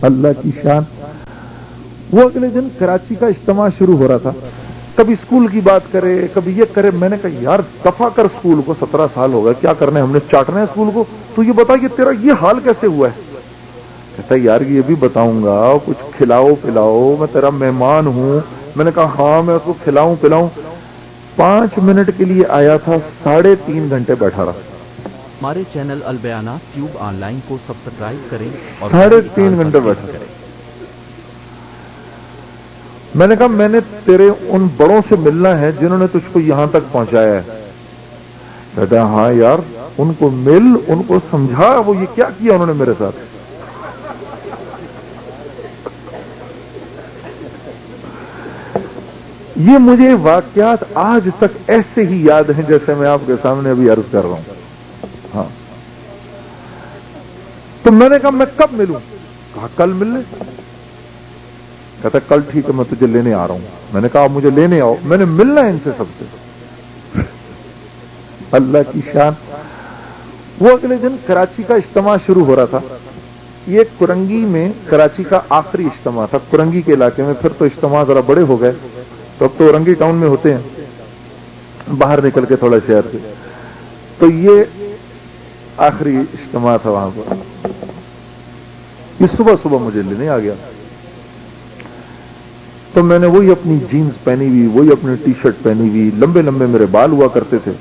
اللہ کی شان. وہ اگلے دن کراچی کا اجتماع شروع ہو رہا تھا. کبھی اسکول کی بات کرے, کبھی یہ کرے. میں نے کہا یار دفع کر اسکول کو, 17 سال ہو گئے, کیا کرنا ہے, ہم نے چاٹنا ہے اسکول کو. تو یہ بتا کہ تیرا یہ حال کیسے ہوا ہے. کہتا یار یہ بھی بتاؤں گا, کچھ کھلاؤ پلاؤ, میں تیرا مہمان ہوں. میں نے کہا ہاں میں اس کو کھلاؤں پلاؤں. 5 منٹ کے لیے آیا تھا, 3.5 گھنٹے بیٹھا رہا. ہمارے چینل البیانات ٹیوب آن لائن کو سبسکرائب کریں اور 3.5 گھنٹے بیٹھا. میں نے کہا میں نے تیرے ان بڑوں سے ملنا ہے جنہوں نے تجھ کو یہاں تک پہنچایا ہے. کہتا ہاں یار ان کو مل, ان کو سمجھا وہ یہ کیا کیا انہوں نے میرے ساتھ. یہ مجھے واقعات آج تک ایسے ہی یاد ہیں جیسے میں آپ کے سامنے ابھی عرض کر رہا ہوں. ہاں تو میں نے کہا میں کب ملوں. کہا کل ملنے. کہتا کل ٹھیک ہے میں تجھے لینے آ رہا ہوں. میں نے کہا آپ مجھے لینے آؤ, میں نے ملنا ہے ان سے سب سے. اللہ کی شان. وہ اگلے دن کراچی کا اجتماع شروع ہو رہا تھا. یہ کرنگی میں کراچی کا آخری اجتماع تھا, کرنگی کے علاقے میں. پھر تو اجتماع ذرا بڑے ہو گئے, تو اب تو رنگی ٹاؤن میں ہوتے ہیں باہر نکل کے تھوڑا شہر سے. تو یہ آخری اجتماع تھا وہاں پر. یہ صبح صبح مجھے لینے آ گیا. تو میں نے وہی اپنی جینز پہنی ہوئی, وہی اپنی ٹی شرٹ پہنی ہوئی, لمبے لمبے میرے بال ہوا کرتے تھے.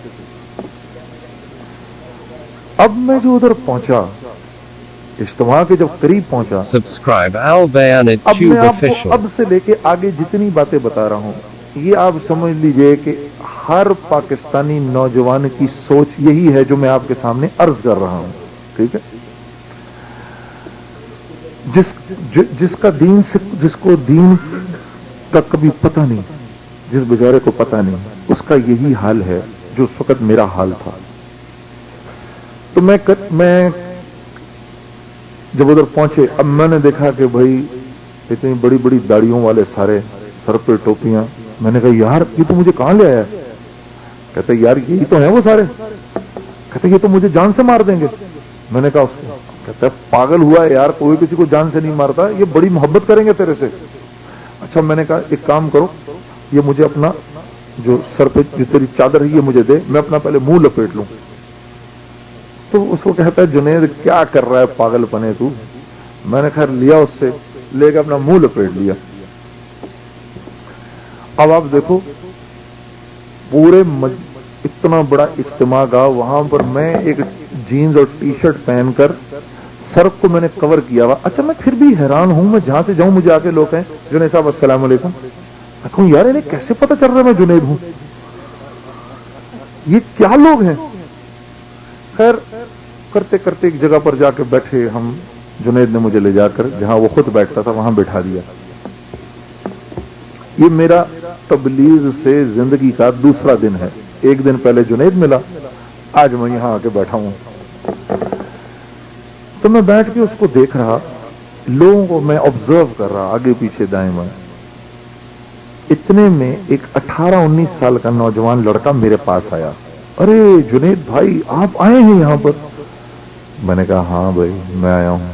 اب میں جو ادھر پہنچا, اجتماع کے جب قریب پہنچا, Subscribe Al Bayanat اب میں Tube آپ کو Official. اب سے لے کے آگے جتنی باتیں بتا رہا ہوں, یہ آپ سمجھ لیجئے کہ ہر پاکستانی نوجوان کی سوچ یہی ہے جو میں آپ کے سامنے عرض کر رہا ہوں. ٹھیک ہے. جس کا دین سے, جس کو دین کا کبھی پتہ نہیں, جس بیچارے کو پتہ نہیں, اس کا یہی حال ہے جو اس وقت میرا حال تھا. تو میں جب ادھر پہنچے, اب میں نے دیکھا کہ بھائی اتنی بڑی بڑی داڑیوں والے سارے, سر پہ ٹوپیاں. میں نے کہا یار یہ تو مجھے کہاں لے آیا. کہتے یار یہی تو ہیں وہ سارے. کہتے یہ تو مجھے جان سے مار دیں گے. میں نے کہا اس کو. کہتا ہے پاگل ہوا ہے یار, کوئی کسی کو جان سے نہیں مارتا, یہ بڑی محبت کریں گے تیرے سے. اچھا میں نے کہا ایک کام کرو, یہ مجھے اپنا جو سر پہ جو تیری چادر ہے یہ مجھے دے, میں اپنا پہلے منہ لپیٹ لوں. تو اس کو کہتا ہے جنید کیا کر رہا ہے پاگل پنے تو. میں نے خیر لیا اس سے, لے کے اپنا منہ لپیٹ لیا. اب آپ دیکھو پورے اتنا بڑا اجتماع کا, وہاں پر میں ایک جینز اور ٹی شرٹ پہن کر سر کو میں نے کور کیا ہوا. اچھا میں پھر بھی حیران ہوں, میں جہاں سے جاؤں مجھے آ کے لوگ ہیں جنید صاحب السلام علیکم. میں کہوں یار انہیں کیسے پتہ چل رہا ہے میں جنید ہوں, یہ کیا لوگ ہیں. خیر کرتے کرتے ایک جگہ پر جا کے بیٹھے ہم. جنید نے مجھے لے جا کر جہاں وہ خود بیٹھتا تھا وہاں بٹھا دیا. یہ میرا تبلیغ سے زندگی کا دوسرا دن ہے. ایک دن پہلے جنید ملا, آج میں یہاں آ کے بیٹھا ہوں. تو میں بیٹھ کے اس کو دیکھ رہا, لوگوں کو میں آبزرو کر رہا, آگے پیچھے دائیں بائیں. اتنے میں ایک 18-19 سال کا نوجوان لڑکا میرے پاس آیا. ارے جنید بھائی آپ آئے ہیں یہاں پر. میں نے کہا ہاں بھائی میں آیا ہوں,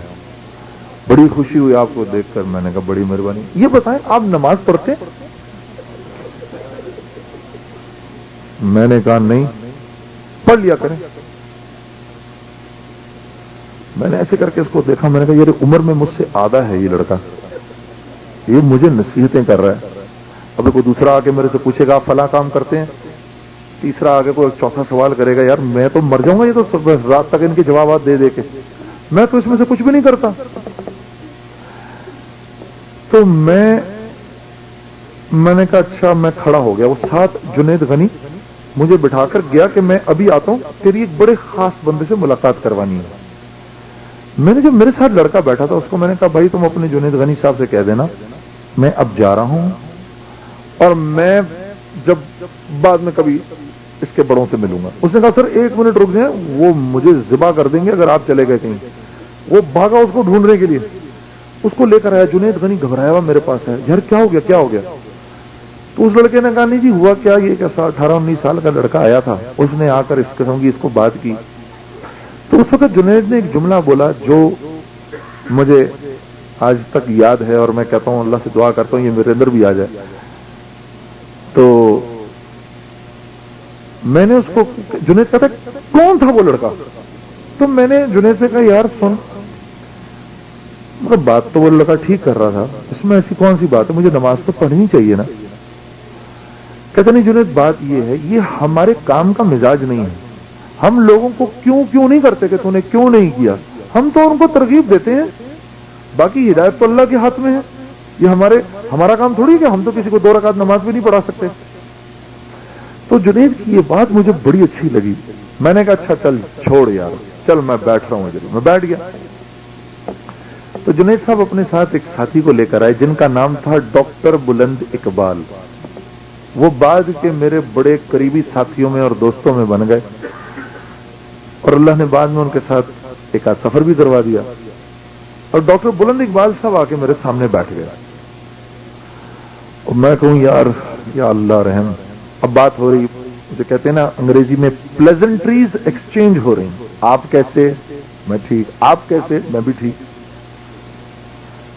بڑی خوشی ہوئی آپ کو دیکھ کر. میں نے کہا بڑی مہربانی. یہ بتائیں آپ نماز پڑھتے؟ میں نے کہا نہیں. پڑھ لیا کریں. میں نے ایسے کر کے اس کو دیکھا, میں نے کہا یہ عمر میں مجھ سے آدھا ہے یہ لڑکا, یہ مجھے نصیحتیں کر رہا ہے. ابھی کوئی دوسرا آ کے میرے سے پوچھے گا آپ فلاں کام کرتے ہیں, تیسرا آگے کوئی چوتھا سوال کرے گا, یار میں تو مر جاؤں گا یہ تو رات تک ان کے جوابات دے دے کے. میں تو اس میں سے کچھ بھی نہیں کرتا. تو میں نے کہا اچھا. میں کھڑا ہو گیا. وہ ساتھ جنید غنی مجھے بٹھا کر گیا کہ میں ابھی آتا ہوں, تیری ایک بڑے خاص بندے سے ملاقات کروانی ہے. میں نے جو میرے ساتھ لڑکا بیٹھا تھا اس کو میں نے کہا بھائی تم اپنے جنید غنی صاحب سے کہہ دینا میں اب جا رہا ہوں, اور میں جب بعد میں کبھی اس کے بڑوں سے ملوں گا. اس نے کہا سر 1 منٹ رک جائیں, وہ مجھے ذبح کر دیں گے اگر آپ چلے گئے کہیں. وہ بھاگا اس کو ڈھونڈنے کے لیے, اس کو لے کر آیا. جنید غنی گھبرایا ہوا میرے پاس ہے, یار کیا ہو گیا کیا ہو گیا. تو اس لڑکے نے کہا نہیں جی ہوا کیا, یہ کیسا 18-19 سال کا لڑکا آیا تھا, اس نے آ کر اس قسم کی اس کو بات کی. تو اس وقت جنید نے ایک جملہ بولا جو مجھے آج تک یاد ہے اور میں کہتا ہوں اللہ سے دعا کرتا ہوں یہ میرے اندر بھی آ جائے. تو میں نے اس کو جنید کہتا کون تھا وہ لڑکا؟ تو میں نے جنید سے کہا یار سن، مطلب بات تو وہ لڑکا ٹھیک کر رہا تھا، اس میں ایسی کون سی بات ہے، مجھے نماز تو پڑھنی چاہیے نا. کہتا نہیں جنید بات یہ ہے، یہ ہمارے کام کا مزاج نہیں ہے. ہم لوگوں کو کیوں نہیں کرتے کہ تو نے کیوں نہیں کیا، ہم تو ان کو ترغیب دیتے ہیں، باقی ہدایت تو اللہ کے ہاتھ میں ہے. یہ ہمارا کام تھوڑی کہ ہم تو کسی کو 2 رکعت نماز بھی نہیں پڑھا سکتے. تو جنید کی یہ بات مجھے بڑی اچھی لگی. میں نے کہا اچھا چل چھوڑ یار، چل میں بیٹھ رہا ہوں ادھر. میں بیٹھ گیا. تو جنید صاحب اپنے ساتھ ایک ساتھی کو لے کر آئے جن کا نام تھا ڈاکٹر بلند اقبال. وہ بعد کے میرے بڑے قریبی ساتھیوں میں اور دوستوں میں بن گئے، اور اللہ نے بعد میں ان کے ساتھ ایک آدھ سفر بھی کروا دیا. اور ڈاکٹر بلند اقبال صاحب آ کے میرے سامنے بیٹھ گئے اور میں کہوں یار یا اللہ رحم. اب بات ہو رہی، جو کہتے ہیں نا انگریزی میں پلیزنٹریز ایکسچینج ہو رہی ہیں. آپ کیسے؟ میں ٹھیک. آپ کیسے؟ میں بھی ٹھیک.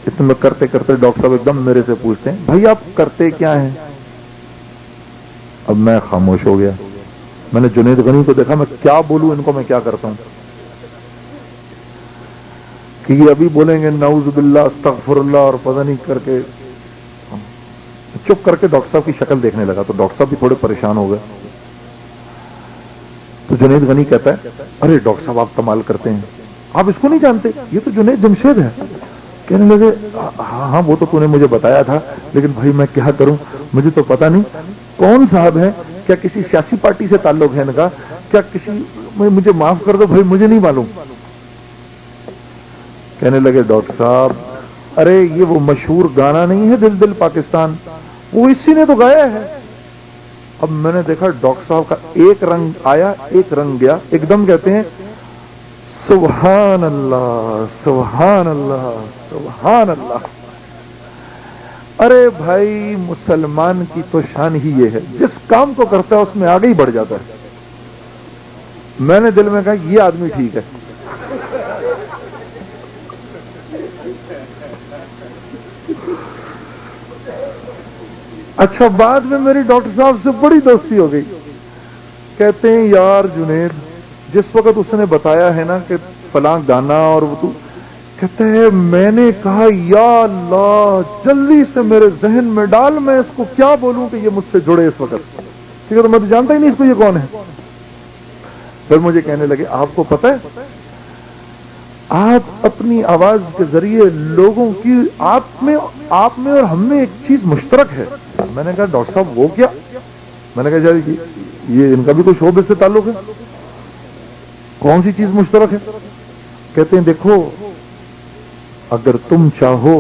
اتنے میں کرتے کرتے ڈاکٹر صاحب ایک دم میرے سے پوچھتے ہیں بھائی آپ کرتے کیا ہیں؟ اب میں خاموش ہو گیا. میں نے جنید غنی کو دیکھا، میں کیا بولوں ان کو، میں کیا کرتا ہوں کہ یہ ابھی بولیں گے نعوذ باللہ استغفر اللہ اور پتہ نہیں کر کے. چپ کر کے ڈاکٹر صاحب کی شکل دیکھنے لگا تو ڈاکٹر صاحب بھی تھوڑے پریشان ہو گئے. تو جنید غنی کہتا ہے ارے ڈاکٹر صاحب آپ کمال کرتے ہیں، آپ اس کو نہیں جانتے، یہ تو جنید جمشید ہے. کہنے لگے ہاں وہ تو نے مجھے بتایا تھا، لیکن بھائی میں کیا کروں، مجھے تو پتا نہیں کون صاحب ہے، کیا کسی سیاسی پارٹی سے تعلق ہے ان کا، کیا کسی، مجھے معاف کر دو بھائی مجھے نہیں معلوم. کہنے لگے ڈاکٹر صاحب ارے یہ وہ مشہور گانا نہیں ہے دل دل پاکستان، وہ اسی نے تو گایا ہے. اب میں نے دیکھا ڈاکٹر صاحب کا ایک رنگ آیا ایک رنگ گیا. ایک دم کہتے ہیں سبحان اللہ سبحان اللہ سبحان اللہ. ارے بھائی مسلمان کی تو شان ہی یہ ہے، جس کام کو کرتا ہے اس میں آگے ہی بڑھ جاتا ہے. میں نے دل میں کہا یہ آدمی ٹھیک ہے. اچھا بعد میں میری ڈاکٹر صاحب سے بڑی دوستی ہو گئی. کہتے ہیں یار جنید جس وقت اس نے بتایا ہے نا کہ فلاں گانا اور وہ تو، کہتے ہیں میں نے کہا یا اللہ جلدی سے میرے ذہن میں ڈال، میں اس کو کیا بولوں کہ یہ مجھ سے جڑے اس وقت، ٹھیک ہے تو میں تو جانتا ہی نہیں اس کو یہ کون ہے. پھر مجھے کہنے لگے آپ کو پتہ ہے آپ اپنی آواز کے ذریعے لوگوں کی، آپ میں اور ہم میں ایک چیز مشترک ہے. میں نے کہا ڈاکٹر صاحب وہ کیا؟ میں نے کہا جی یہ ان کا بھی کوئی شعبے سے تعلق ہے، کون سی چیز مشترک ہے؟ کہتے ہیں دیکھو اگر تم چاہو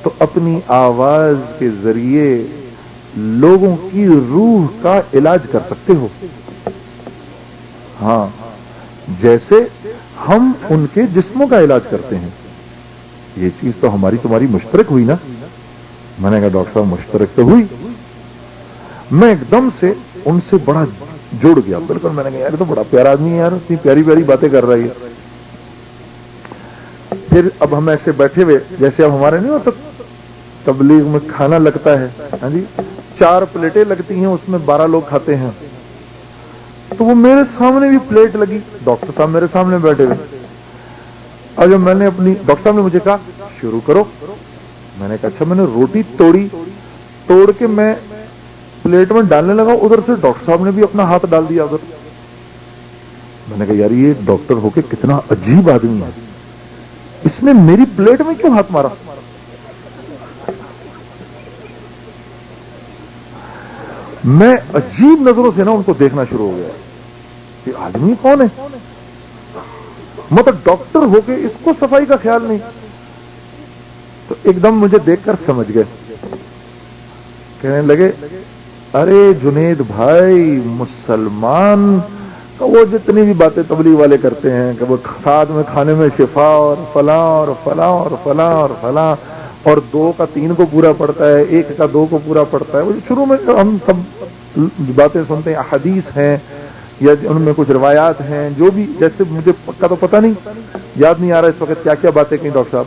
تو اپنی آواز کے ذریعے لوگوں کی روح کا علاج کر سکتے ہو. ہاں جیسے ہم ان کے جسموں کا علاج کرتے ہیں. یہ چیز تو ہماری تمہاری مشترک ہوئی نا. میں نے کہا ڈاکٹر صاحب مشترک تو ہوئی. میں ایک دم سے ان سے بڑا جڑ گیا بالکل. میں نے کہا یار تو بڑا پیارا آدمی ہے یار، اتنی پیاری پیاری باتیں کر رہی ہے. پھر اب ہم ایسے بیٹھے ہوئے جیسے اب ہمارے نہیں ہوتا تبلیغ میں کھانا لگتا ہے، ہاں جی 4 پلیٹیں لگتی ہیں اس میں 12 لوگ کھاتے ہیں. تو وہ میرے سامنے بھی پلیٹ لگی، ڈاکٹر صاحب میرے سامنے بیٹھے ہوئے. اور جب میں نے اپنی، ڈاکٹر صاحب نے مجھے کہا شروع کرو. میں نے کہا اچھا. میں نے روٹی توڑ کے میں پلیٹ میں ڈالنے لگا، ادھر سے ڈاکٹر صاحب نے بھی اپنا ہاتھ ڈال دیا ادھر. میں نے کہا یار یہ ڈاکٹر ہو کے کتنا عجیب آدمی ہے، اس نے میری پلیٹ میں کیوں ہاتھ مارا؟ میں عجیب نظروں سے نا ان کو دیکھنا شروع ہو گیا کہ آدمی کون ہے، مطلب ڈاکٹر ہو کے اس کو صفائی کا خیال نہیں. تو ایک دم مجھے دیکھ کر سمجھ گئے. کہنے لگے ارے جنید بھائی مسلمان وہ جتنی بھی باتیں تبلیغ والے کرتے ہیں کہ وہ ساتھ میں کھانے میں شفا اور فلاں اور فلاں اور فلاں اور فلاں، اور 2 کا 3 کو پورا پڑتا ہے، 1 کا 2 کو پورا پڑتا ہے. وہ شروع میں ہم سب باتیں سنتے ہیں، احادیث ہیں یا ان میں کچھ روایات ہیں، جو بھی جیسے مجھے پکا تو پتہ نہیں، یاد نہیں آ رہا اس وقت کیا کیا باتیں کہیں ڈاکٹر صاحب.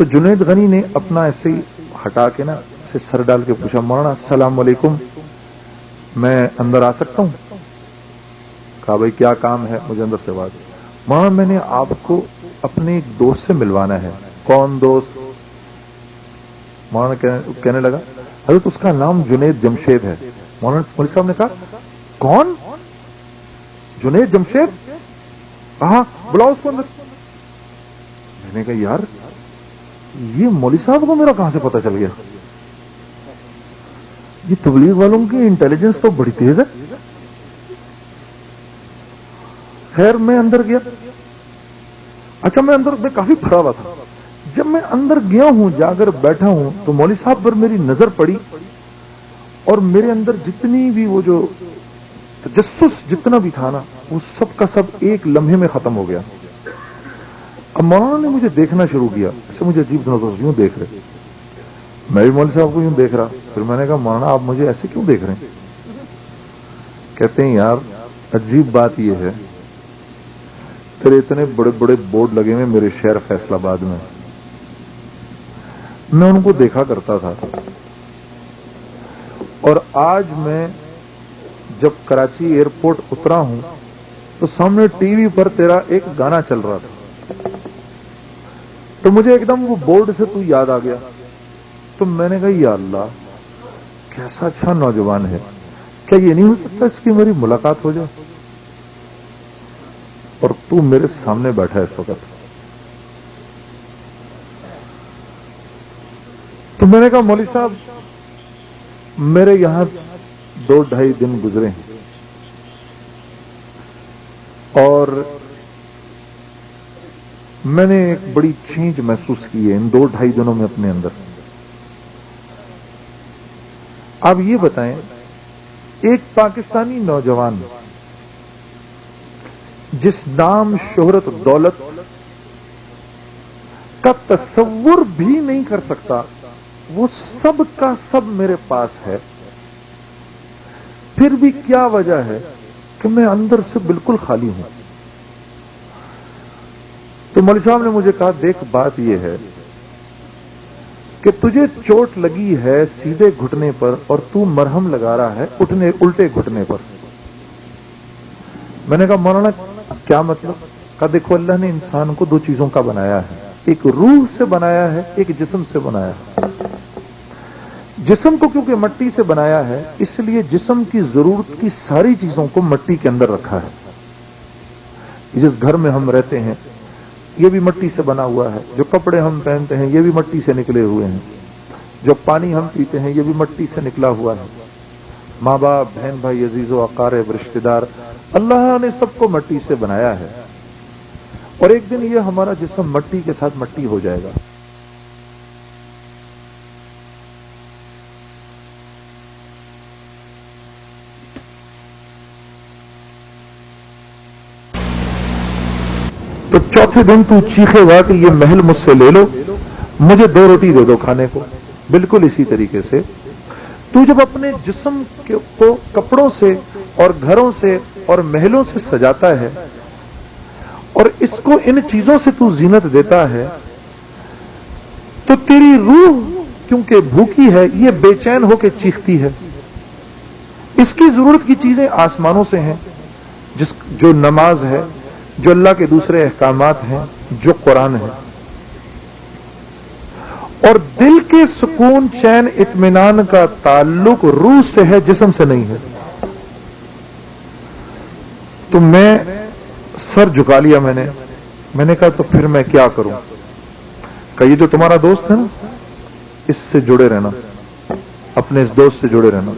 تو جنید غنی نے اپنا ایسے ہی ہٹا کے نا اسے سر ڈال کے پوچھا مولانا السلام علیکم میں اندر آ سکتا ہوں؟ کہا بھائی کیا کام ہے؟ مجھے اندر سے بات مولانا میں نے آپ کو اپنے ایک دوست سے ملوانا ہے۔ کون دوست؟ مولانا کہنے لگا حضرت اس کا نام جنید جمشید ہے۔ مولانا مولوی صاحب نے کہا کون؟ جنید جمشید؟ کہا بلاؤ اس کو اندر۔ میں نے کہا یار یہ مولوی صاحب کو میرا کہاں سے پتا چل گیا؟ یہ تبلیغ والوں کی انٹیلیجنس تو بڑی تیز ہے۔ خیر میں اندر گیا۔ اچھا میں اندر میں کافی بھرا ہوا تھا۔ جب میں اندر گیا ہوں جا کر بیٹھا ہوں تو مولوی صاحب پر میری نظر پڑی اور میرے اندر جتنی بھی وہ جو تجسس جتنا بھی تھا نا وہ سب کا سب ایک لمحے میں ختم ہو گیا۔ اب مولانا نے مجھے دیکھنا شروع کیا، ایسے مجھے عجیب نظر سے یوں دیکھ رہے، میں بھی مولوی صاحب کو یوں دیکھ رہا۔ پھر میں نے کہا مولانا آپ مجھے ایسے کیوں دیکھ رہے ہیں؟ کہتے ہیں یار عجیب بات یہ ہے تیرے اتنے بڑے بڑے بورڈ لگے ہوئے میرے شہر فیصل آباد میں ان کو دیکھا کرتا تھا، اور آج میں جب کراچی ایئرپورٹ اترا ہوں تو سامنے ٹی وی پر تیرا ایک گانا چل رہا تھا، تو مجھے ایک دم وہ بورڈ سے تو یاد آ گیا۔ تو میں نے کہا یا اللہ کیسا اچھا نوجوان ہے، کیا یہ نہیں ہو سکتا اس کی میری ملاقات ہو جائے؟ اور تو میرے سامنے بیٹھا ہے اس وقت۔ تو میں نے کہا مولوی صاحب میرے یہاں 2-2.5 دن گزرے ہیں اور میں نے ایک بڑی چینج محسوس کی ہے ان 2-2.5 دنوں میں اپنے اندر۔ آپ یہ بتائیں ایک پاکستانی نوجوان جس نام شہرت دولت کا تصور بھی نہیں کر سکتا وہ سب کا سب میرے پاس ہے، پھر بھی کیا وجہ ہے کہ میں اندر سے بالکل خالی ہوں؟ تو مولوی صاحب نے مجھے کہا دیکھ بات یہ ہے کہ تجھے چوٹ لگی ہے سیدھے گھٹنے پر اور تو مرہم لگا رہا ہے الٹے گھٹنے پر۔ میں نے کہا مولانا کیا مطلب؟ کہا دیکھو اللہ نے انسان کو 2 چیزوں کا بنایا ہے، ایک روح سے بنایا ہے ایک جسم سے بنایا ہے۔ جسم کو کیونکہ مٹی سے بنایا ہے اس لیے جسم کی ضرورت کی ساری چیزوں کو مٹی کے اندر رکھا ہے۔ جس گھر میں ہم رہتے ہیں یہ بھی مٹی سے بنا ہوا ہے، جو کپڑے ہم پہنتے ہیں یہ بھی مٹی سے نکلے ہوئے ہیں، جو پانی ہم پیتے ہیں یہ بھی مٹی سے نکلا ہوا ہے، ماں باپ بہن بھائی عزیز و اقارب رشتہ دار اللہ نے سب کو مٹی سے بنایا ہے، اور ایک دن یہ ہمارا جسم مٹی کے ساتھ مٹی ہو جائے گا۔ تو چوتھے دن تو چیخے گا کہ یہ محل مجھ سے لے لو، مجھے 2 روٹی دے دو کھانے کو۔ بالکل اسی طریقے سے تو جب اپنے جسم کو کپڑوں سے اور گھروں سے اور محلوں سے سجاتا ہے اور اس کو ان چیزوں سے تو زینت دیتا ہے تو تیری روح کیونکہ بھوکی ہے یہ بے چین ہو کے چیختی ہے۔ اس کی ضرورت کی چیزیں آسمانوں سے ہیں، جو نماز ہے، جو اللہ کے دوسرے احکامات ہیں، جو قرآن ہے، اور دل کے سکون چین اطمینان کا تعلق روح سے ہے جسم سے نہیں ہے۔ تو میں سر جھکا لیا، میں نے کہا تو پھر میں کیا کروں؟ کہ یہ جو تمہارا دوست ہے نا اس سے جڑے رہنا، اپنے اس دوست سے جڑے رہنا۔